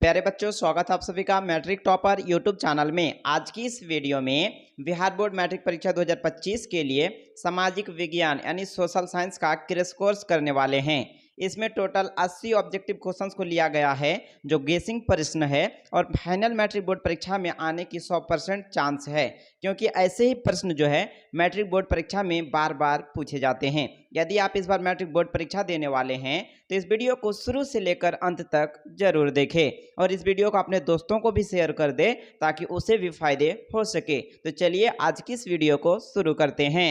प्यारे बच्चों, स्वागत है आप सभी का मैट्रिक टॉपर यूट्यूब चैनल में। आज की इस वीडियो में बिहार बोर्ड मैट्रिक परीक्षा 2025 के लिए सामाजिक विज्ञान यानी सोशल साइंस का क्रैश कोर्स करने वाले हैं। इसमें टोटल 80 ऑब्जेक्टिव क्वेश्चंस को लिया गया है जो गेसिंग प्रश्न है और फाइनल मैट्रिक बोर्ड परीक्षा में आने की 100% चांस है, क्योंकि ऐसे ही प्रश्न जो है मैट्रिक बोर्ड परीक्षा में बार बार पूछे जाते हैं। यदि आप इस बार मैट्रिक बोर्ड परीक्षा देने वाले हैं तो इस वीडियो को शुरू से लेकर अंत तक जरूर देखें और इस वीडियो को अपने दोस्तों को भी शेयर कर दे ताकि उसे भी फायदे हो सके। तो चलिए आज की इस वीडियो को शुरू करते हैं।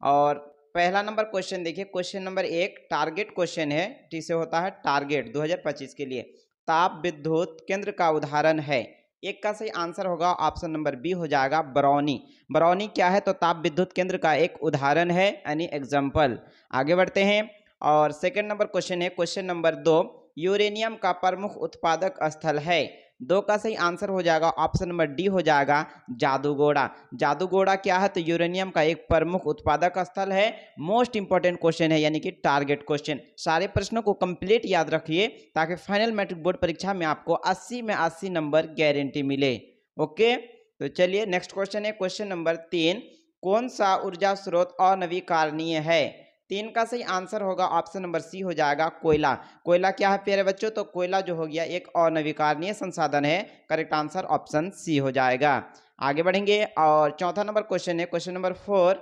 और पहला नंबर क्वेश्चन देखिए, क्वेश्चन नंबर 1 टारगेट क्वेश्चन है। टी से होता है टारगेट 2025 के लिए। ताप विद्युत केंद्र का उदाहरण है। एक का सही आंसर होगा ऑप्शन नंबर बी हो जाएगा बरौनी। बरौनी क्या है? तो ताप विद्युत केंद्र का एक उदाहरण है यानी एग्जाम्पल। आगे बढ़ते हैं और सेकंड नंबर क्वेश्चन है, क्वेश्चन नंबर 2 यूरेनियम का प्रमुख उत्पादक स्थल है। 2 का सही आंसर हो जाएगा ऑप्शन नंबर डी हो जाएगा जादूगोड़ा। जादूगोड़ा क्या है? तो यूरेनियम का एक प्रमुख उत्पादक स्थल है। मोस्ट इंपॉर्टेंट क्वेश्चन है यानी कि टारगेट क्वेश्चन। सारे प्रश्नों को कंप्लीट याद रखिए ताकि फाइनल मैट्रिक बोर्ड परीक्षा में आपको 80 में 80 नंबर गारंटी मिले। ओके, तो चलिए नेक्स्ट क्वेश्चन है, क्वेश्चन नंबर 3 कौन सा ऊर्जा स्रोत अनवीकरणीय है? 3 का सही आंसर होगा ऑप्शन नंबर सी हो जाएगा कोयला। कोयला क्या है प्यारे बच्चों? तो कोयला जो हो गया एक अनवीकरणीय संसाधन है। करेक्ट आंसर ऑप्शन सी हो जाएगा। आगे बढ़ेंगे और चौथा नंबर क्वेश्चन है, क्वेश्चन नंबर 4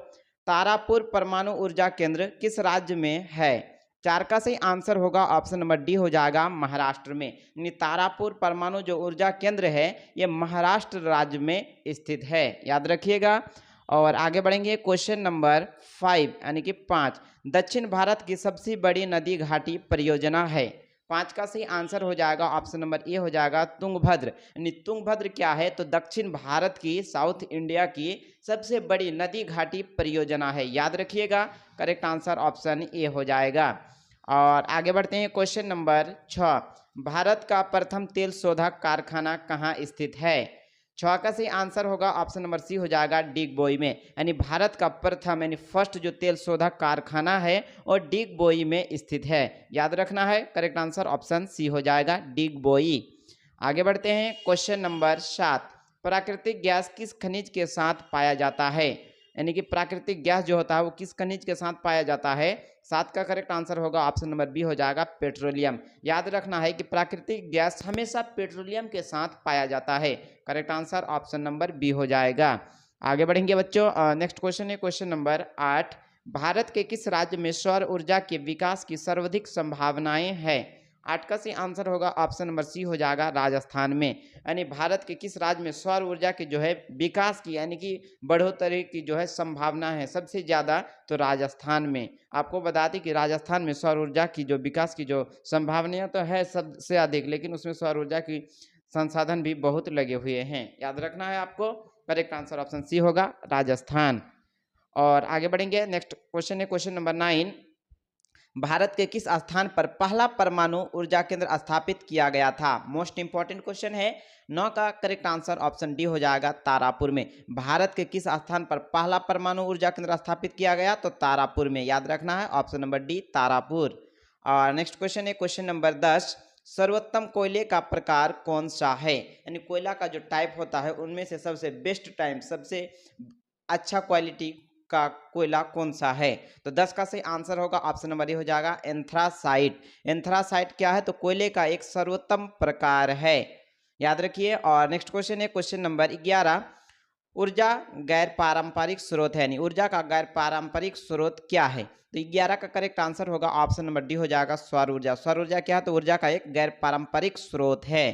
तारापुर परमाणु ऊर्जा केंद्र किस राज्य में है? 4 का सही आंसर होगा ऑप्शन नंबर डी हो जाएगा महाराष्ट्र में। यानी तारापुर परमाणु जो ऊर्जा केंद्र है ये महाराष्ट्र राज्य में स्थित है, याद रखिएगा। और आगे बढ़ेंगे क्वेश्चन नंबर 5 यानी कि 5 दक्षिण भारत की सबसे बड़ी नदी घाटी परियोजना है। 5 का सही आंसर हो जाएगा ऑप्शन नंबर ए हो जाएगा तुंगभद्र। यानी तुंगभद्र क्या है? तो दक्षिण भारत की, साउथ इंडिया की सबसे बड़ी नदी घाटी परियोजना है, याद रखिएगा। करेक्ट आंसर ऑप्शन ए हो जाएगा। और आगे बढ़ते हैं क्वेश्चन नंबर 6 भारत का प्रथम तेल शोधक कारखाना कहाँ स्थित है? 6 का सही आंसर होगा ऑप्शन नंबर सी हो जाएगा डिगबोई में। यानी भारत का प्रथम यानी फर्स्ट जो तेल शोधक कारखाना है और डिगबोई में स्थित है, याद रखना है। करेक्ट आंसर ऑप्शन सी हो जाएगा डिगबोई। आगे बढ़ते हैं क्वेश्चन नंबर 7 प्राकृतिक गैस किस खनिज के साथ पाया जाता है? यानी कि प्राकृतिक गैस जो होता है वो किस खनिज के साथ पाया जाता है? 7 का करेक्ट आंसर होगा ऑप्शन नंबर बी हो जाएगा पेट्रोलियम। याद रखना है कि प्राकृतिक गैस हमेशा पेट्रोलियम के साथ पाया जाता है। Correct answer option number B हो जाएगा। आगे बढ़ेंगे बच्चों, नेक्स्ट क्वेश्चन है क्वेश्चन नंबर 8 भारत के किस राज्य में सौर ऊर्जा के विकास की सर्वाधिक संभावनाएं है? 8 का सही आंसर होगा ऑप्शन नंबर सी हो जाएगा राजस्थान में। यानी भारत के किस राज्य में सौर ऊर्जा की जो है विकास की यानी कि बढ़ोतरी की जो है संभावना है सबसे ज़्यादा? तो राजस्थान में। आपको बता दें कि राजस्थान में सौर ऊर्जा की जो विकास की जो संभावनाएं तो है सबसे अधिक, लेकिन उसमें सौर ऊर्जा की संसाधन भी बहुत लगे हुए हैं, याद रखना है आपको। करेक्ट आंसर ऑप्शन सी होगा राजस्थान। और आगे बढ़ेंगे, नेक्स्ट क्वेश्चन है क्वेश्चन नंबर 9 भारत के किस स्थान पर पहला परमाणु ऊर्जा केंद्र स्थापित किया गया था? मोस्ट इंपॉर्टेंट क्वेश्चन है। 9 का करेक्ट आंसर ऑप्शन डी हो जाएगा तारापुर में। भारत के किस स्थान पर पहला परमाणु ऊर्जा केंद्र स्थापित किया गया? तो तारापुर में, याद रखना है ऑप्शन नंबर डी तारापुर। और नेक्स्ट क्वेश्चन है क्वेश्चन नंबर 10 सर्वोत्तम कोयले का प्रकार कौन सा है? यानी कोयला का जो टाइप होता है उनमें से सबसे बेस्ट टाइप, सबसे अच्छा क्वालिटी का कोयला कौन सा है? तो 10 का सही आंसर होगा ऑप्शन नंबर ए हो जाएगा एंथ्रासाइट। एंथ्रासाइट क्या है? तो कोयले का एक सर्वोत्तम प्रकार है, याद रखिए। और नेक्स्ट क्वेश्चन है क्वेश्चन नंबर 11 ऊर्जा गैर पारंपरिक स्रोत है, यानी ऊर्जा का गैर पारंपरिक स्रोत क्या है? तो 11 का करेक्ट आंसर होगा ऑप्शन नंबर डी हो जाएगा सौर ऊर्जा। सौर ऊर्जा क्या है? तो ऊर्जा का एक गैर पारंपरिक स्रोत है।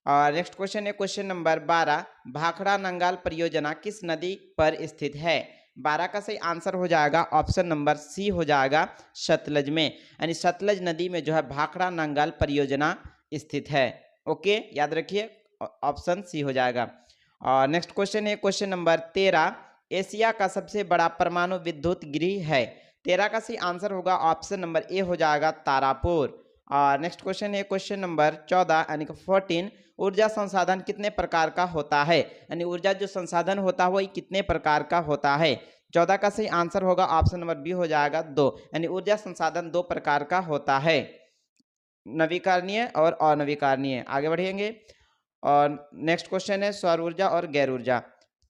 और नेक्स्ट क्वेश्चन है क्वेश्चन नंबर 12 भाखड़ा नंगाल परियोजना किस नदी पर स्थित है? 12 का सही आंसर हो जाएगा ऑप्शन नंबर सी हो जाएगा सतलज में। यानी सतलज नदी में जो है भाखड़ा नंगाल परियोजना स्थित है। ओके, याद रखिए ऑप्शन सी हो जाएगा। और नेक्स्ट क्वेश्चन है क्वेश्चन नंबर 13 एशिया का सबसे बड़ा परमाणु विद्युत गृह है। 13 का सही आंसर होगा ऑप्शन नंबर ए हो जाएगा तारापुर। और नेक्स्ट क्वेश्चन है क्वेश्चन नंबर 14 यानी कि 14 ऊर्जा संसाधन कितने प्रकार का होता है? यानी ऊर्जा जो संसाधन होता है वही कितने प्रकार का होता है? 14 का सही आंसर होगा ऑप्शन नंबर बी हो जाएगा 2, यानी ऊर्जा संसाधन 2 प्रकार का होता है। नवीकरणीय और अनवीकरणीय। आगे बढ़ेंगे और नेक्स्ट क्वेश्चन है सौर ऊर्जा और गैर ऊर्जा।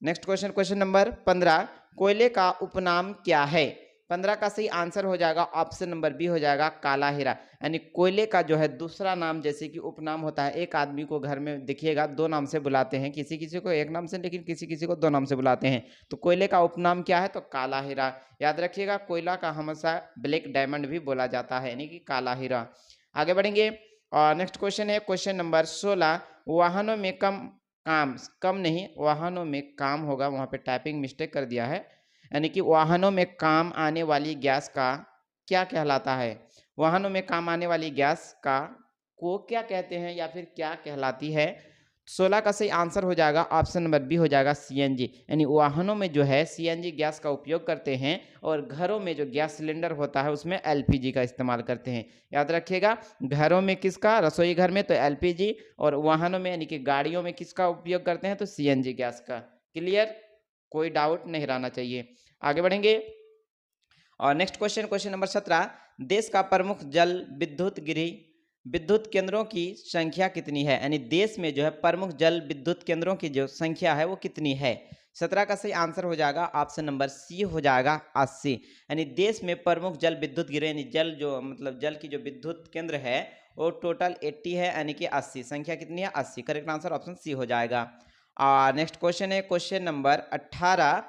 नेक्स्ट क्वेश्चन, क्वेश्चन नंबर 15, कोयले का उपनाम क्या है? 15 का सही आंसर हो जाएगा ऑप्शन नंबर बी हो जाएगा काला हीरा। यानी कोयले का जो है दूसरा नाम, जैसे कि उपनाम होता है, एक आदमी को घर में देखिएगा दो नाम से बुलाते हैं, किसी किसी को एक नाम से, लेकिन किसी किसी को दो नाम से बुलाते हैं। तो कोयले का उपनाम क्या है? तो काला हीरा। याद रखिएगा, कोयला का हमेशा ब्लैक डायमंड भी बोला जाता है, यानी कि काला हीरा। आगे बढ़ेंगे और नेक्स्ट क्वेश्चन है क्वेश्चन नंबर 16, वाहनों में कम नहीं, वाहनों में काम होगा, वहाँ पे टाइपिंग मिस्टेक कर दिया है। यानी कि वाहनों में काम आने वाली गैस का क्या कहलाता है? वाहनों में काम आने वाली गैस को क्या कहते हैं या फिर क्या कहलाती है? 16 का सही आंसर हो जाएगा ऑप्शन नंबर बी हो जाएगा सीएनजी। यानी वाहनों में जो है सीएनजी गैस का उपयोग करते हैं और घरों में जो गैस सिलेंडर होता है उसमें एलपीजी का इस्तेमाल करते हैं। याद रखिएगा, घरों में किसका? रसोई घर में तो एलपीजी, और वाहनों में यानी कि गाड़ियों में किसका उपयोग करते हैं? तो सीएनजी गैस का। क्लियर? कोई डाउट नहीं रहना चाहिए। आगे बढ़ेंगे और नेक्स्ट क्वेश्चन, क्वेश्चन नंबर 17, देश का प्रमुख जल विद्युत केंद्रों की संख्या कितनी है? यानी देश में जो है प्रमुख जल विद्युत केंद्रों की जो संख्या है वो कितनी है? 17 का सही आंसर हो जाएगा ऑप्शन नंबर सी हो जाएगा 80। यानी देश में प्रमुख जल विद्युत गिरे, यानी जल जो मतलब जल की जो विद्युत केंद्र है वो टोटल 80 है, यानी कि 80। संख्या कितनी है? 80। करेक्ट आंसर ऑप्शन सी हो जाएगा। नेक्स्ट क्वेश्चन है क्वेश्चन नंबर 18,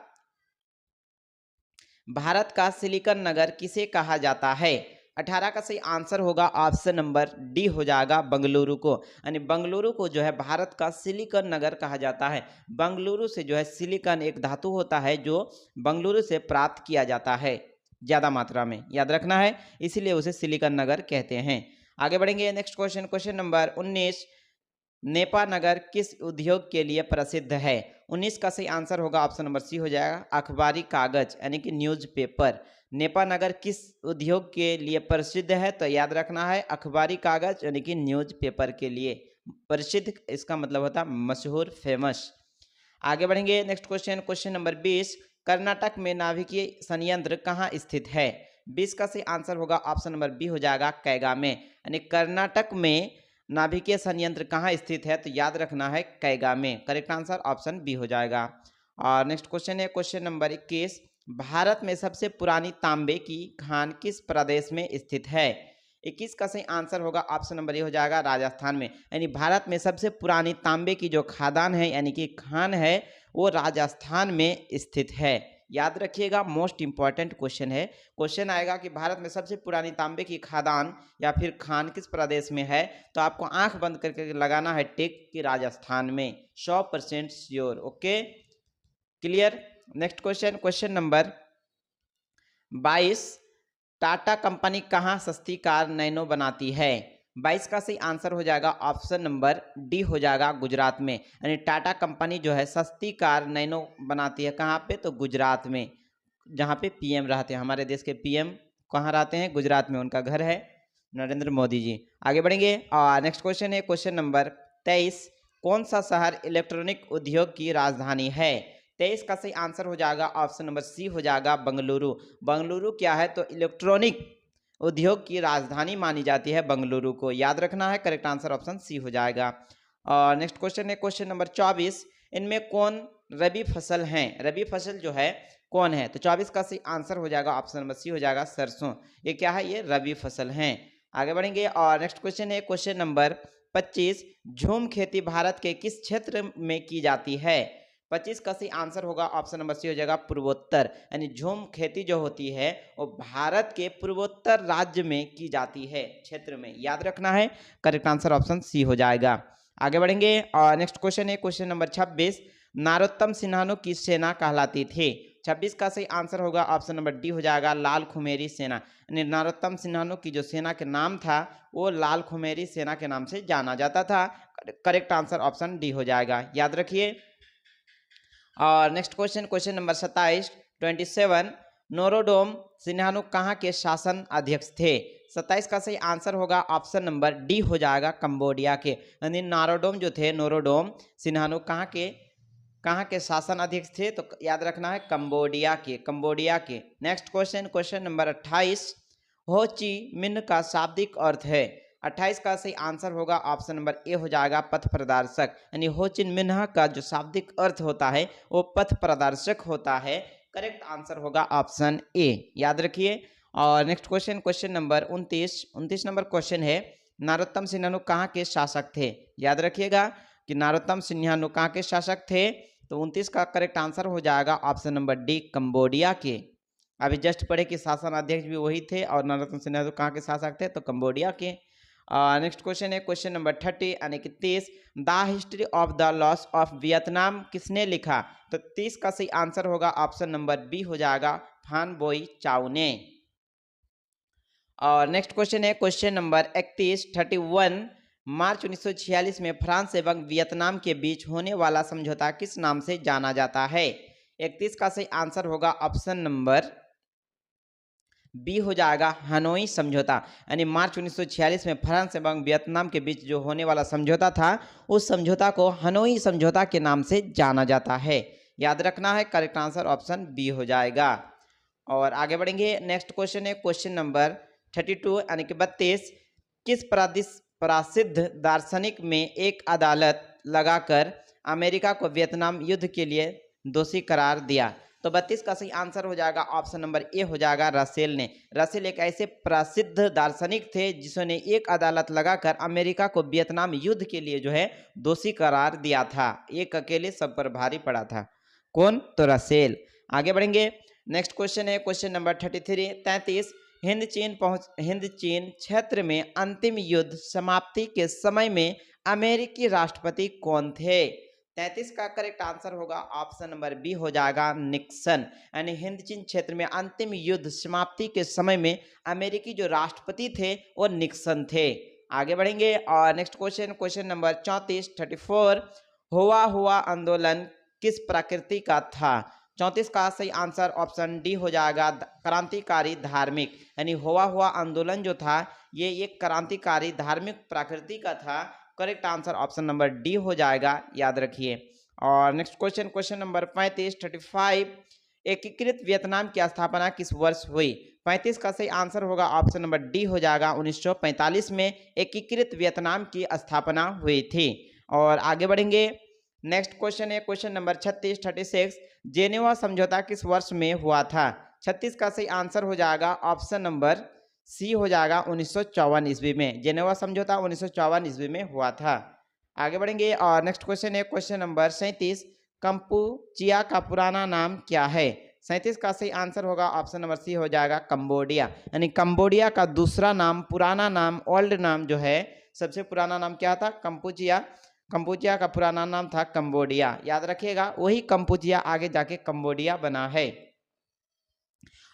भारत का सिलिकॉन नगर किसे कहा जाता है? 18 का सही आंसर होगा ऑप्शन नंबर डी हो जाएगा बंगलुरु को। यानी बंगलुरु को जो है भारत का सिलिकॉन नगर कहा जाता है। बंगलुरु से जो है सिलिकॉन एक धातु होता है जो बंगलुरु से प्राप्त किया जाता है ज़्यादा मात्रा में, याद रखना है, इसीलिए उसे सिलिकॉन नगर कहते हैं। आगे बढ़ेंगे next question, question number 19, Nepa Nagar किस उद्योग के लिए प्रसिद्ध है? 19 का सही आंसर होगा ऑप्शन नंबर सी हो जाएगा अखबारी कागज, यानी कि न्यूज़पेपर। नेपा नगर किस उद्योग के लिए प्रसिद्ध है? तो याद रखना है अखबारी कागज यानी कि न्यूज़पेपर के लिए प्रसिद्ध, इसका मतलब होता है मशहूर, फेमस। आगे बढ़ेंगे next question, question number 20, Karnataka में नाभिकीय संयंत्र कहाँ स्थित है? 20 का सही आंसर होगा ऑप्शन नंबर बी हो जाएगा कैगा में। यानी कर्नाटक में नाभिकीय संयंत्र कहाँ स्थित है? तो याद रखना है कैगा में। करेक्ट आंसर ऑप्शन बी हो जाएगा। और नेक्स्ट क्वेश्चन है क्वेश्चन नंबर 21, भारत में सबसे पुरानी तांबे की खान किस प्रदेश में स्थित है? 21 का सही आंसर होगा ऑप्शन नंबर ए हो जाएगा राजस्थान में। यानी भारत में सबसे पुरानी तांबे की जो खादान है यानी कि खान है वो राजस्थान में स्थित है। याद रखिएगा, मोस्ट इंपॉर्टेंट क्वेश्चन है। क्वेश्चन आएगा कि भारत में सबसे पुरानी तांबे की खादान या फिर खान किस प्रदेश में है, तो आपको आंख बंद करके लगाना है टिक कि राजस्थान में, 100% sure. Okay, clear. Next question, question number 22, Tata company कहाँ सस्ती कार नैनो बनाती है? 22 का सही आंसर हो जाएगा ऑप्शन नंबर डी हो जाएगा गुजरात में। यानी टाटा कंपनी जो है सस्ती कार नैनो बनाती है कहाँ पे? तो गुजरात में, जहाँ पे पीएम रहते हैं, हमारे देश के पीएम कहाँ रहते हैं? गुजरात में, उनका घर है, नरेंद्र मोदी जी। आगे बढ़ेंगे और नेक्स्ट क्वेश्चन है क्वेश्चन नंबर 23, कौन सा शहर इलेक्ट्रॉनिक उद्योग की राजधानी है? 23 का सही आंसर हो जाएगा ऑप्शन नंबर सी हो जाएगा बंगलुरु। बंगलुरु क्या है? तो इलेक्ट्रॉनिक उद्योग की राजधानी मानी जाती है बंगलुरु को, याद रखना है। करेक्ट आंसर ऑप्शन सी हो जाएगा। और नेक्स्ट क्वेश्चन है क्वेश्चन नंबर 24, इनमें कौन रबी फसल हैं? रबी फसल जो है कौन है? तो 24 का सही आंसर हो जाएगा ऑप्शन नंबर सी हो जाएगा सरसों। ये क्या है? ये रबी फसल हैं। आगे बढ़ेंगे और नेक्स्ट क्वेश्चन है क्वेश्चन नंबर 25, झूम खेती भारत के किस क्षेत्र में की जाती है? 25 का सही आंसर होगा ऑप्शन नंबर सी हो जाएगा पूर्वोत्तर। यानी झूम खेती जो होती है वो भारत के पूर्वोत्तर राज्य में की जाती है, क्षेत्र में, याद रखना है। करेक्ट आंसर ऑप्शन सी हो जाएगा। आगे बढ़ेंगे और नेक्स्ट क्वेश्चन है क्वेश्चन नंबर 26, नारोत्तम सिन्हानो की सेना कहलाती थी? 26 का सही आंसर होगा ऑप्शन नंबर डी हो जाएगा लाल खुमेरी सेना। यानी नारोत्तम सिन्हानो की जो सेना के नाम था वो लाल खुमेरी सेना के नाम से जाना जाता था। करेक्ट आंसर ऑप्शन डी हो जाएगा, याद रखिए। और next question, question number 27, Norodom Sihanouk कहाँ के शासन अध्यक्ष थे? 27 का सही आंसर होगा ऑप्शन नंबर डी हो जाएगा कंबोडिया के। यानी नोरोडोम जो थे, नोरोडोम सिन्हानो कहाँ के शासन अध्यक्ष थे? तो याद रखना है कंबोडिया के। नेक्स्ट क्वेश्चन, क्वेश्चन नंबर 28, हो ची मिन्ह का शाब्दिक अर्थ है? 28 का सही आंसर होगा ऑप्शन नंबर ए हो जाएगा पथ प्रदर्शक, यानी हो चिन मिन्ह का जो शाब्दिक अर्थ होता है वो पथ प्रदर्शक होता है। करेक्ट आंसर होगा ऑप्शन ए, याद रखिए। और next question, question number 29 number question है, नारोत्तम सिन्हानु कहाँ के शासक थे? याद रखिएगा कि नारोत्तम सिन्हानु कहाँ के शासक थे। तो 29 का करेक्ट आंसर हो जाएगा ऑप्शन नंबर डी, कंबोडिया के। अभी जस्ट पढ़े कि शासन अध्यक्ष भी वही थे और नारोत्तम सिन्हानु कहाँ के शासक थे? तो कंबोडिया के। नेक्स्ट क्वेश्चन है क्वेश्चन नंबर 30 यानी कि 30, the history of the loss of Vietnam किसने लिखा? तो 30 का सही आंसर होगा ऑप्शन नंबर बी हो जाएगा फान बोई चाउ ने। और नेक्स्ट क्वेश्चन है क्वेश्चन नंबर 31 मार्च 1946 में फ्रांस एवं वियतनाम के बीच होने वाला समझौता किस नाम से जाना जाता है? 31 का सही आंसर होगा ऑप्शन नंबर बी हो जाएगा हनोई समझौता, यानी मार्च 1946 में फ्रांस एवं वियतनाम के बीच जो होने वाला समझौता था उस समझौता को हनोई समझौता के नाम से जाना जाता है। याद रखना है, करेक्ट आंसर ऑप्शन बी हो जाएगा। और आगे बढ़ेंगे, नेक्स्ट क्वेश्चन है क्वेश्चन नंबर 32 यानी कि 32, किस प्रसिद्ध दार्शनिक में एक अदालत लगाकर अमेरिका को वियतनाम युद्ध के लिए दोषी करार दिया? तो 32 का सही आंसर हो जाएगा ऑप्शन नंबर ए हो जाएगा रसेल ने। रसेल एक ऐसे प्रसिद्ध दार्शनिक थे जिन्होंने एक अदालत लगाकर अमेरिका को वियतनाम युद्ध के लिए जो है दोषी करार दिया था। एक अकेले सब पर भारी पड़ा था। कौन? तो रसेल। आगे बढ़ेंगे, नेक्स्ट क्वेश्चन है क्वेश्चन नंबर 33 हिंद चीन क्षेत्र में अंतिम युद्ध समाप्ति के समय में अमेरिकी राष्ट्रपति कौन थे? 33 का करेक्ट आंसर होगा ऑप्शन नंबर बी हो जाएगा निक्सन, यानी हिंद चीन क्षेत्र में अंतिम युद्ध समाप्ति के समय में अमेरिकी जो राष्ट्रपति थे वो निक्सन थे। आगे बढ़ेंगे और नेक्स्ट क्वेश्चन, क्वेश्चन नंबर 34 हुआ आंदोलन किस प्रकृति का था? 34 का सही आंसर ऑप्शन डी हो जाएगा क्रांतिकारी धार्मिक, यानी हुआ आंदोलन जो था ये एक क्रांतिकारी धार्मिक प्रकृति का था। Correct answer option number D हो जाएगा, याद रखिए। और नेक्स्ट क्वेश्चन, क्वेश्चन नंबर 35 एकीकृत वियतनाम की स्थापना किस वर्ष हुई? 35 का सही आंसर होगा ऑप्शन नंबर डी हो जाएगा 1945 में एकीकृत वियतनाम की स्थापना हुई थी। और आगे बढ़ेंगे, नेक्स्ट क्वेश्चन है क्वेश्चन नंबर 36 जेनेवा समझौता किस वर्ष में हुआ था? 36 का सही आंसर हो जाएगा ऑप्शन नंबर सी हो जाएगा 1954 ईस्वी में। जेनेवा समझौता 1954 ईस्वी में हुआ था। आगे बढ़ेंगे और नेक्स्ट क्वेश्चन है क्वेश्चन नंबर 37 कंपुचिया का पुराना नाम क्या है? 37 का सही आंसर होगा ऑप्शन नंबर सी हो जाएगा कंबोडिया, यानी कंबोडिया का दूसरा नाम, पुराना नाम, ओल्ड नाम जो है, सबसे पुराना नाम क्या था? कंपुचिया का पुराना नाम था कंबोडिया। याद रखिएगा, वही कंपुचिया आगे जाके कंबोडिया बना है।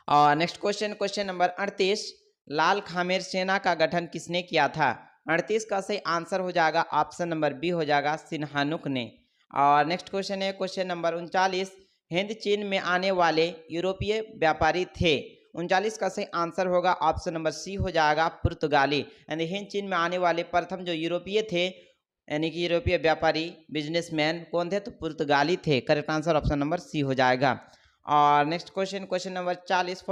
और नेक्स्ट क्वेश्चन, क्वेश्चन नंबर 38 लाल खामेर सेना का गठन किसने किया था? 38 का सही आंसर हो जाएगा ऑप्शन नंबर बी हो जाएगा सिन्हानुक ने। और नेक्स्ट क्वेश्चन है क्वेश्चन नंबर 39 हिंद चीन में आने वाले यूरोपीय व्यापारी थे? 39 का सही आंसर होगा ऑप्शन नंबर सी हो जाएगा पुर्तगाली, यानी हिंद चीन में आने वाले प्रथम जो यूरोपीय थे, यानी कि यूरोपीय व्यापारी बिजनेसमैन कौन थे? तो पुर्तगाली थे। Correct answer option number c हो जाएगा। और next question, question number 40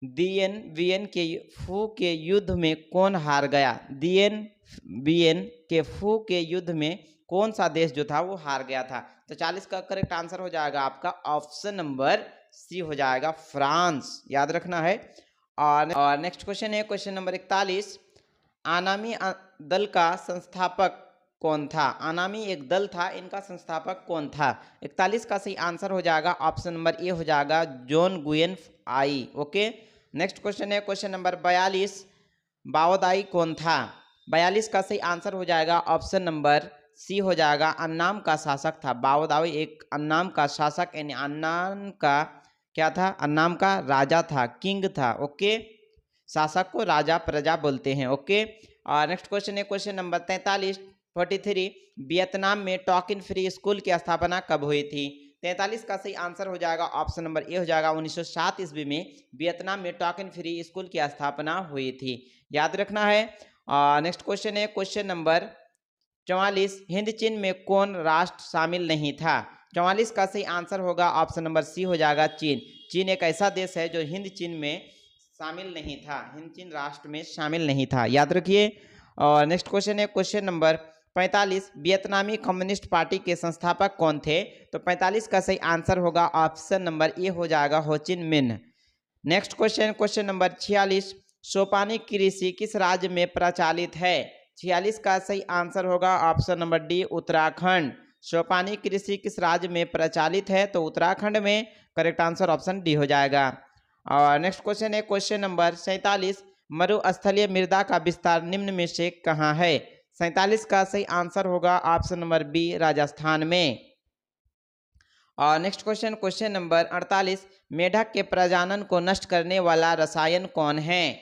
Dien Bien के फू के युद्ध में कौन हार गया? दियन वियन के फू के युद्ध में कौन सा देश जो था वो हार गया था? तो 40 का करेक्ट आंसर हो जाएगा आपका ऑप्शन नंबर सी हो जाएगा फ्रांस। याद रखना है। और नेक्स्ट क्वेश्चन है क्वेश्चन नंबर 41 आनामी दल का संस्थापक कौन था? आनामी एक दल था, इनका संस्थापक कौन था? 41 का सही आंसर हो जाएगा ऑप्शन नंबर ए हो जाएगा जॉन गुयेन आई। ओके, नेक्स्ट क्वेश्चन है क्वेश्चन नंबर 42 बाओदाई कौन था? 42 का सही आंसर हो जाएगा ऑप्शन नंबर सी हो जाएगा अन्नाम का शासक था। बाओदाई एक अन्नाम का शासक, यानी अन्नाम का क्या था? अन्नाम का राजा था, किंग था। ओके, शासक को राजा प्रजा बोलते हैं। ओके, और नेक्स्ट क्वेश्चन है क्वेश्चन नंबर 43 वियतनाम में टॉक इन फ्री स्कूल की स्थापना कब हुई थी? 43 का सही आंसर हो जाएगा ऑप्शन नंबर ए हो जाएगा 1907 ईस्वी में वियतनाम में टॉक इन फ्री स्कूल की स्थापना हुई थी। याद रखना है। नेक्स्ट क्वेश्चन है क्वेश्चन नंबर 44 हिंद चीन में कौन राष्ट्र शामिल नहीं था? 44 का सही आंसर होगा ऑप्शन नंबर सी हो जाएगा चीन। चीन एक ऐसा देश है जो हिंद चीन में शामिल नहीं था, हिंद चीन राष्ट्र में शामिल नहीं था, याद रखिए। और नेक्स्ट क्वेश्चन है क्वेश्चन नंबर 45, वियतनामी कम्युनिस्ट पार्टी के संस्थापक कौन थे? तो 45 का सही आंसर होगा ऑप्शन नंबर ए हो जाएगा हो Chi Minh. Next question question number 46, सोपानी कृषि किस राज्य में प्रचलित है? 46 का सही आंसर होगा ऑप्शन नंबर डी उत्तराखंड। सोपानी कृषि किस राज्य में प्रचलित है? तो उत्तराखंड में। करेक्ट आंसर ऑप्शन डी हो जाएगा। और नेक्स्ट क्वेश्चन है क्वेश्चन नंबर 47, मरुस्थलीय मृदा का विस्तार निम्न में से कहाँ है? 47 का सही आंसर होगा ऑप्शन नंबर बी राजस्थान में। और नेक्स्ट क्वेश्चन क्वेश्चन नंबर 48, मेढक के प्रजनन को नष्ट करने वाला रसायन कौन है?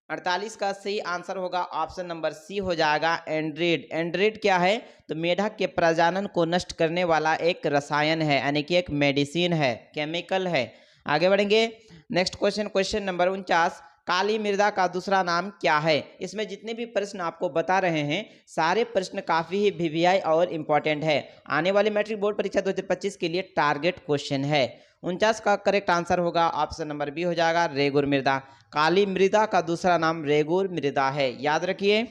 48 का सही आंसर होगा ऑप्शन नंबर सी हो जाएगा एंड्रीड। एंड्रीड क्या है? तो मेढक के प्रजनन को नष्ट करने वाला एक रसायन है, यानी कि एक मेडिसिन है, केमिकल है। आगे बढ़ेंगे। नेक्स्ट क्वेश्चन क्वेश्चन नंबर 49, काली मृदा का दूसरा नाम क्या है? इसमें जितने भी प्रश्न आपको बता रहे हैं सारे प्रश्न काफ़ी ही वीवीआई और इम्पॉर्टेंट है, आने वाले मैट्रिक बोर्ड परीक्षा 2025 के लिए टारगेट क्वेश्चन है। 49 का करेक्ट आंसर होगा ऑप्शन नंबर बी हो जाएगा रेगुर मृदा। काली मृदा का दूसरा नाम रेगुर मृदा है, याद रखिए।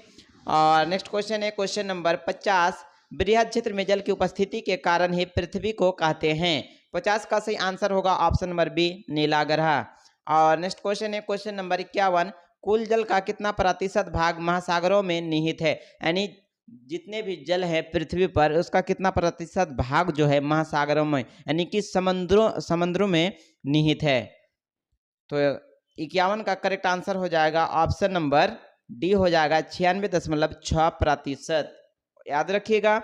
और नेक्स्ट क्वेश्चन है क्वेश्चन नंबर 50, बृहद क्षेत्र में जल की उपस्थिति के कारण ही पृथ्वी को कहते हैं। 50 का सही आंसर होगा ऑप्शन नंबर बी नीला ग्रह। और नेक्स्ट क्वेश्चन है क्वेश्चन नंबर 51, कुल जल का कितना प्रतिशत भाग महासागरों में निहित है? यानी जितने भी जल है पृथ्वी पर उसका कितना प्रतिशत भाग जो है महासागरों में, यानी कि समुद्रों में निहित है? तो 51 का करेक्ट आंसर हो जाएगा ऑप्शन नंबर डी हो जाएगा 96.6%, याद रखिएगा।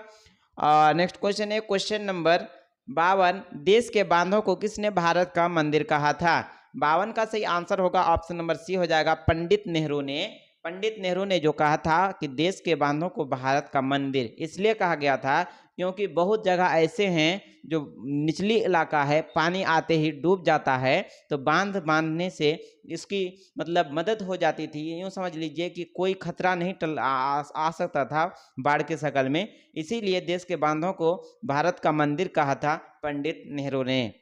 नेक्स्ट क्वेश्चन है क्वेश्चन नंबर 52, देश के बांधों को किसने भारत का मंदिर कहा था? 52 का सही आंसर होगा ऑप्शन नंबर सी हो जाएगा पंडित नेहरू ने। पंडित नेहरू ने जो कहा था कि देश के बांधों को भारत का मंदिर इसलिए कहा गया था क्योंकि बहुत जगह ऐसे हैं जो निचली इलाका है, पानी आते ही डूब जाता है, तो बांध बांधने से इसकी मतलब मदद हो जाती थी। यूँ समझ लीजिए कि कोई खतरा नहीं आ सकता था बाढ़ के शकल में, इसीलिए देश के बांधों को भारत का मंदिर कहा था पंडित नेहरू ने।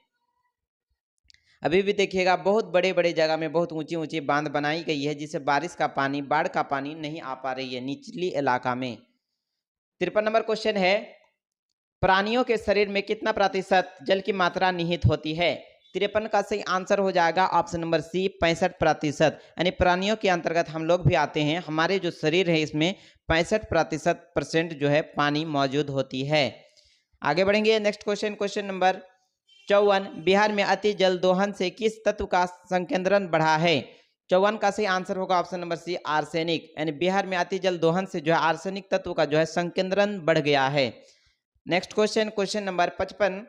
अभी भी देखिएगा बहुत बड़े बड़े जगह में बहुत ऊंची ऊंची बांध बनाई गई है जिससे बारिश का पानी, बाढ़ का पानी नहीं आ पा रही है निचली इलाका में। 53 नंबर क्वेश्चन है, प्राणियों के शरीर में कितना प्रतिशत जल की मात्रा निहित होती है? 53 का सही आंसर हो जाएगा ऑप्शन नंबर सी 65%, यानी प्राणियों के अंतर्गत हम लोग भी आते हैं। हमारे जो शरीर है इसमें 65% जो है पानी मौजूद होती है। आगे बढ़ेंगे। Next question question number 54, Bihar में अति जल दोहन से किस तत्व का संकेंद्रण बढ़ा है? 54 का सही आंसर होगा ऑप्शन नंबर सी आर्सेनिक, यानी बिहार में अति जल दोहन से जो है आर्सेनिक तत्व का जो है संकेंद्रण बढ़ गया है। Next question question number 55,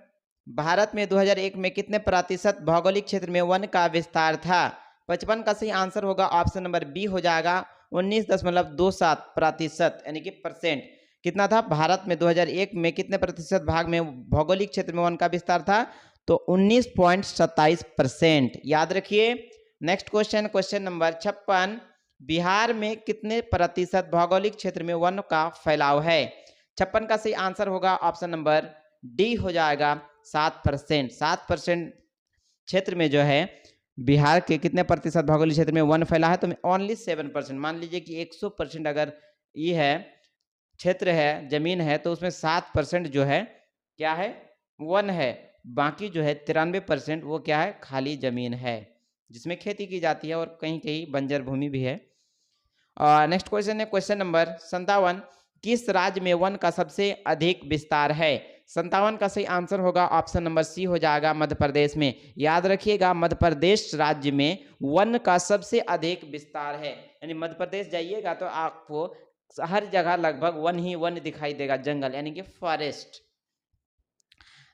Bharat में 2001 में कितने प्रतिशत भौगोलिक क्षेत्र में वन का विस्तार था? 55 का सही आंसर होगा ऑप्शन नंबर बी हो जाएगा 19.27%, यानी कि परसेंट। कितना था भारत में 2001 में कितने प्रतिशत भाग में भौगोलिक क्षेत्र में वन का विस्तार था? तो 19.27%, याद रखिए। Next question question number 56, Bihar में कितने प्रतिशत भौगोलिक क्षेत्र में वन का फैलाव है? 56 का सही आंसर होगा ऑप्शन नंबर डी हो जाएगा 7%। 7% क्षेत्र में जो है बिहार के कितने प्रतिशत भौगोलिक क्षेत्र में वन फैला है? तो ओनली 7%। मान लीजिए कि 100% अगर ये है क्षेत्र है, जमीन है, तो उसमें 7% जो है क्या है? वन है। बाकी जो है 93% वो क्या है? खाली जमीन है जिसमें खेती की जाती है और कहीं कहीं बंजर भूमि भी है। और नेक्स्ट क्वेश्चन है क्वेश्चन नंबर 57, किस राज्य में वन का सबसे अधिक विस्तार है? 57 का सही आंसर होगा ऑप्शन नंबर सी हो जाएगा मध्य प्रदेश में। याद रखिएगा मध्य प्रदेश राज्य में वन का सबसे अधिक विस्तार है, यानी मध्य प्रदेश जाइएगा तो आपको हर जगह लगभग वन ही वन दिखाई देगा, जंगल यानी कि forest.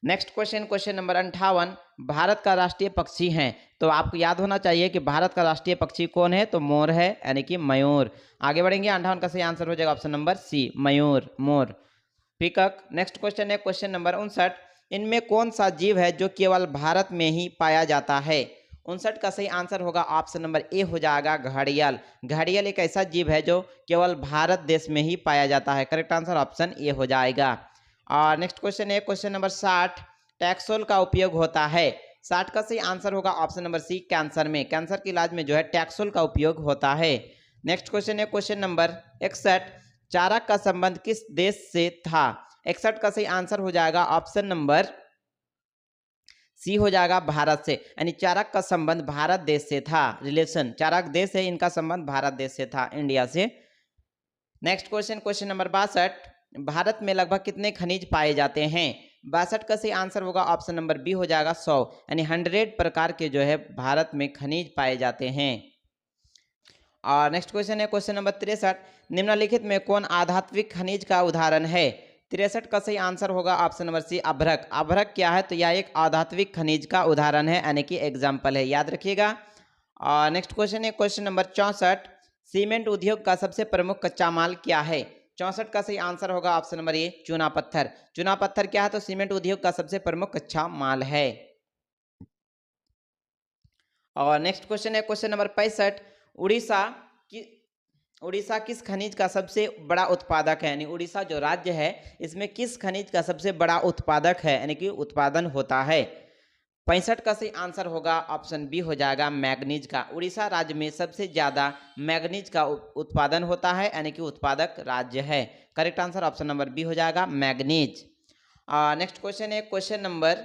Next question question number 58, Bharat का राष्ट्रीय पक्षी है? तो आपको याद होना चाहिए कि भारत का राष्ट्रीय पक्षी कौन है? तो मोर है, यानी कि मयूर। आगे बढ़ेंगे। 58 का सही आंसर हो जाएगा ऑप्शन नंबर सी मयूर, मोर, पीकॉक। नेक्स्ट क्वेश्चन है क्वेश्चन नंबर 59, इनमें कौन सा जीव है जो केवल भारत में ही पाया जाता है? 59 का सही आंसर होगा ऑप्शन नंबर ए हो जाएगा घड़ियाल। घड़ियाल एक ऐसा जीव है जो केवल भारत देश में ही पाया जाता है। करेक्ट आंसर ऑप्शन ए हो जाएगा। और नेक्स्ट क्वेश्चन है क्वेश्चन नंबर 60, टैक्सोल का उपयोग होता है 60 का सही आंसर होगा ऑप्शन नंबर सी कैंसर में। कैंसर के इलाज में जो है टैक्सोल का उपयोग होता है। नेक्स्ट क्वेश्चन है क्वेश्चन नंबर 61, चारक का संबंध किस देश से था? 61 का सही आंसर हो जाएगा ऑप्शन नंबर सी हो जाएगा भारत से, यानी चारक का संबंध भारत देश से था। रिलेशन चारक देश है, इनका संबंध भारत देश से था, इंडिया से। Next question question number 62, Bharat में लगभग कितने खनिज पाए जाते हैं? 62 का सही आंसर होगा ऑप्शन नंबर बी हो जाएगा 100, यानी 100 प्रकार के जो है भारत में खनिज पाए जाते हैं। और नेक्स्ट क्वेश्चन है क्वेश्चन नंबर 63, निम्नलिखित में कौन आधात्विक खनिज का उदाहरण है? 63 का सही आंसर होगा ऑप्शन नंबर सी अभ्रक। अभ्रक क्या है? तो यह एक आधात्विक खनिज का उदाहरण है, यानी कि एग्जाम्पल है, याद रखिएगा। और नेक्स्ट क्वेश्चन है क्वेश्चन नंबर 64, सीमेंट उद्योग का सबसे प्रमुख कच्चा माल क्या है? 64 का सही आंसर होगा ऑप्शन नंबर ए चूना पत्थर। चूना पत्थर क्या है? तो सीमेंट उद्योग का सबसे प्रमुख कच्चा माल है। और नेक्स्ट क्वेश्चन है क्वेश्चन नंबर 65, उड़ीसा की उड़ीसा किस खनिज का सबसे बड़ा उत्पादक है? यानी उड़ीसा जो राज्य है इसमें किस खनिज का सबसे बड़ा उत्पादक है, यानी कि उत्पादन होता है? 65 का सही आंसर होगा ऑप्शन बी हो जाएगा मैग्नीज का। उड़ीसा राज्य में सबसे ज्यादा मैग्नीज का उत्पादन होता है, यानी कि उत्पादक राज्य है। Correct answer option number B हो जाएगा मैग्नीज। नेक्स्ट क्वेश्चन है क्वेश्चन नंबर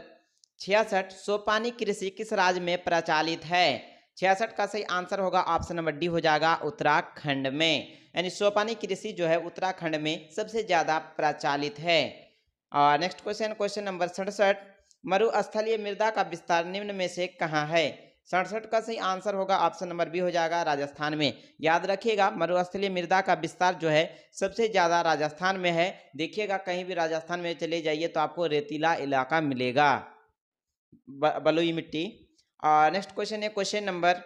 66, सोपानी कृषि किस राज्य में प्रचलित है? 66 का सही आंसर होगा ऑप्शन नंबर डी हो जाएगा उत्तराखंड में, यानी सोपानी कृषि जो है उत्तराखंड में सबसे ज्यादा प्रचलित है। नेक्स्ट क्वेश्चन क्वेश्चन नंबर 67, मरुस्थलीय मृदा का विस्तार निम्न में से कहाँ है? 67 का सही आंसर होगा ऑप्शन नंबर बी हो जाएगा राजस्थान में। याद रखिएगा मरुस्थलीय मृदा का विस्तार जो है सबसे ज्यादा राजस्थान में है। देखिएगा कहीं भी राजस्थान में चले जाइए तो आपको रेतीला इलाका मिलेगा, बलुई मिट्टी। नेक्स्ट क्वेश्चन है क्वेश्चन नंबर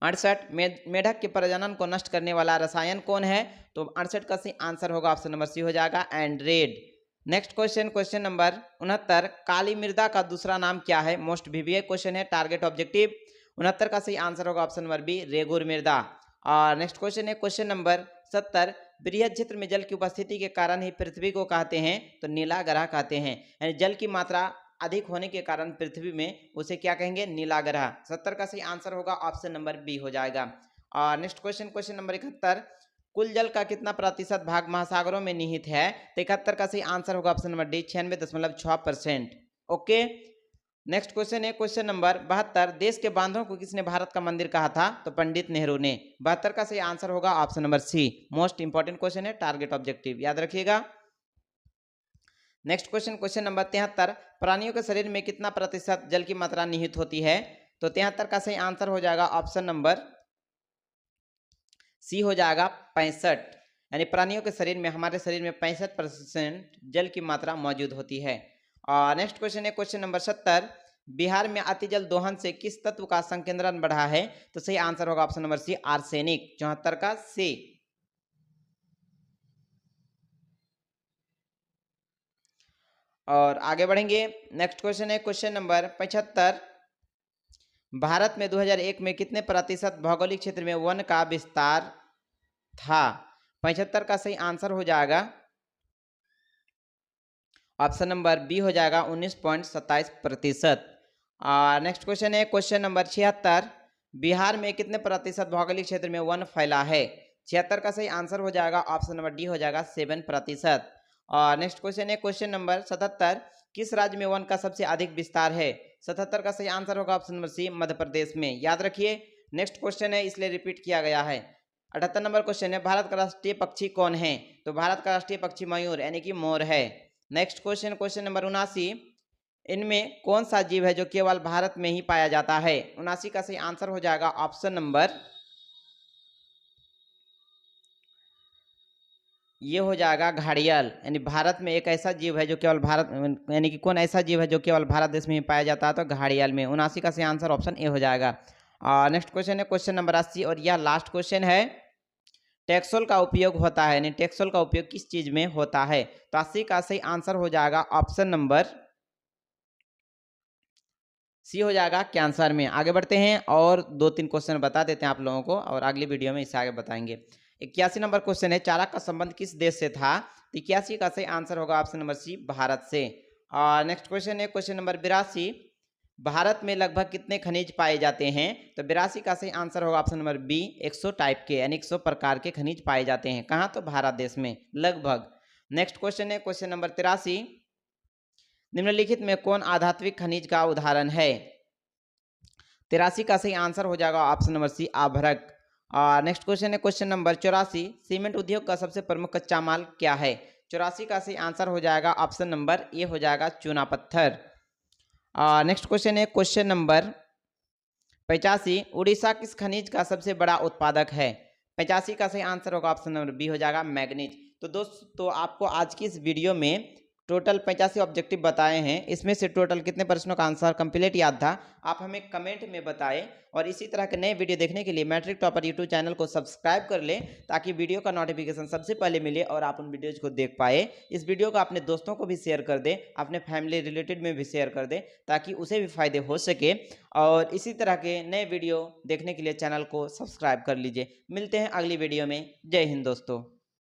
68, मेढक के प्रजनन को नष्ट करने वाला रसायन कौन है? तो 68 का सही आंसर होगा ऑप्शन नंबर सी हो जाएगा एंड्रेड। नेक्स्ट क्वेश्चन क्वेश्चन नंबर 69, काली मृदा का दूसरा नाम क्या है? मोस्ट वीवीआई क्वेश्चन है, टारगेट ऑब्जेक्टिव। 69 का सही आंसर होगा ऑप्शन नंबर बी रेगुर मृदा। और नेक्स्ट क्वेश्चन है क्वेश्चन नंबर 70, बृहद क्षेत्र में जल की उपस्थिति के कारण ही पृथ्वी को कहते हैं? तो नीला ग्रह कहते हैं, यानी जल की मात्रा अधिक होने के कारण पृथ्वी में उसे क्या कहेंगे? नीला ग्रह। 70 का सही आंसर होगा ऑप्शन नंबर बी हो जाएगा। और नेक्स्ट क्वेश्चन क्वेश्चन नंबर 71, कुल जल का कितना प्रतिशत भाग महासागरों में निहित है? तो 71 का सही आंसर होगा option number D 96.6%। Okay. Next question है क्वेश्चन नंबर 72, देश के बांधों को किसने भारत का मंदिर कहा था? तो पंडित नेहरू ने। 72 का सही आंसर होगा option number C. Most important question है, टारगेट ऑब्जेक्टिव, याद रखिएगा। नेक्स्ट क्वेश्चन क्वेश्चन नंबर 73, प्राणियों के शरीर में कितना प्रतिशत जल की मात्रा निहित होती है? तो 73 का सही आंसर हो जाएगा ऑप्शन नंबर सी हो जाएगा 65, यानी प्राणियों के शरीर में, हमारे शरीर में 65% जल की मात्रा मौजूद होती है। और नेक्स्ट क्वेश्चन है क्वेश्चन नंबर 70, बिहार में अतिजल दोहन से किस तत्व का संकेंद्रण बढ़ा है? तो सही आंसर होगा ऑप्शन नंबर सी आर्सेनिक। 74 का सी। और आगे बढ़ेंगे। नेक्स्ट क्वेश्चन है क्वेश्चन नंबर 75, भारत में 2001 में कितने प्रतिशत भौगोलिक क्षेत्र में वन का विस्तार था? 75 का सही आंसर हो जाएगा ऑप्शन नंबर बी हो जाएगा 19.27%। नेक्स्ट क्वेश्चन है क्वेश्चन नंबर 76, बिहार में कितने प्रतिशत भौगोलिक क्षेत्र में वन फैला है? 76 का सही आंसर हो जाएगा ऑप्शन नंबर डी हो जाएगा 7%। और नेक्स्ट क्वेश्चन है क्वेश्चन नंबर 77, किस राज्य में वन का सबसे अधिक विस्तार है? 77 का सही आंसर होगा ऑप्शन नंबर सी मध्य प्रदेश में, याद रखिए। नेक्स्ट क्वेश्चन है इसलिए रिपीट किया गया है। 78 नंबर क्वेश्चन है, भारत का राष्ट्रीय पक्षी कौन है? तो भारत का राष्ट्रीय पक्षी मयूर यानी कि मोर है। नेक्स्ट क्वेश्चन क्वेश्चन नंबर 79, इनमें कौन सा जीव है जो केवल भारत में ही पाया जाता है? 79 का सही आंसर हो जाएगा ऑप्शन नंबर ये हो जाएगा घड़ियाल, यानी भारत में एक ऐसा जीव है जो केवल भारत, यानी कि कौन ऐसा जीव है जो केवल भारत देश में ही पाया जाता है? तो घड़ियाल में। 79 का सही आंसर ऑप्शन ए हो जाएगा। नेक्स्ट क्वेश्चन है क्वेश्चन नंबर 80 और यह लास्ट क्वेश्चन है, टेक्सोल का उपयोग होता है, यानी टेक्सोल का उपयोग किस चीज में होता है? तो 80 का सही आंसर हो जाएगा ऑप्शन नंबर सी हो जाएगा कैंसर में। आगे बढ़ते हैं और 2-3 क्वेश्चन बता देते हैं आप लोगों को, और अगली वीडियो में इससे आगे बताएंगे। 81 नंबर क्वेश्चन है, चारक का संबंध किस देश से था? 81 का सही आंसर होगा ऑप्शन नंबर सी भारत से। और नेक्स्ट क्वेश्चन है क्वेश्चन नंबर 82, भारत में लगभग कितने खनिज पाए जाते हैं? तो 82 का सही आंसर होगा ऑप्शन नंबर बी, 100 टाइप के यानी 100 प्रकार के खनिज पाए जाते हैं। कहाँ? तो भारत देश में लगभग। नेक्स्ट क्वेश्चन है क्वेश्चन नंबर 83। निम्नलिखित में कौन आधात्विक खनिज का उदाहरण है? 83 का सही आंसर हो जाएगा ऑप्शन नंबर सी, आभरक। नेक्स्ट क्वेश्चन है क्वेश्चन नंबर 84। सीमेंट उद्योग का सबसे प्रमुख कच्चा माल क्या है? 84 का सही आंसर हो जाएगा ऑप्शन नंबर ए हो जाएगा चूना पत्थर। नेक्स्ट क्वेश्चन है क्वेश्चन नंबर 85। उड़ीसा किस खनिज का सबसे बड़ा उत्पादक है? 85 का सही आंसर होगा ऑप्शन नंबर बी हो जाएगा मैग्नीज। तो दोस्तों आपको आज की इस वीडियो में टोटल 85 ऑब्जेक्टिव बताए हैं। इसमें से टोटल कितने प्रश्नों का आंसर कंप्लीट याद था आप हमें कमेंट में बताएं। और इसी तरह के नए वीडियो देखने के लिए मैट्रिक टॉपर यूट्यूब चैनल को सब्सक्राइब कर लें ताकि वीडियो का नोटिफिकेशन सबसे पहले मिले और आप उन वीडियोज़ को देख पाए। इस वीडियो को अपने दोस्तों को भी शेयर कर दें, अपने फैमिली रिलेटेड में भी शेयर कर दें ताकि उसे भी फायदे हो सके। और इसी तरह के नए वीडियो देखने के लिए चैनल को सब्सक्राइब कर लीजिए। मिलते हैं अगली वीडियो में। जय हिंद दोस्तों।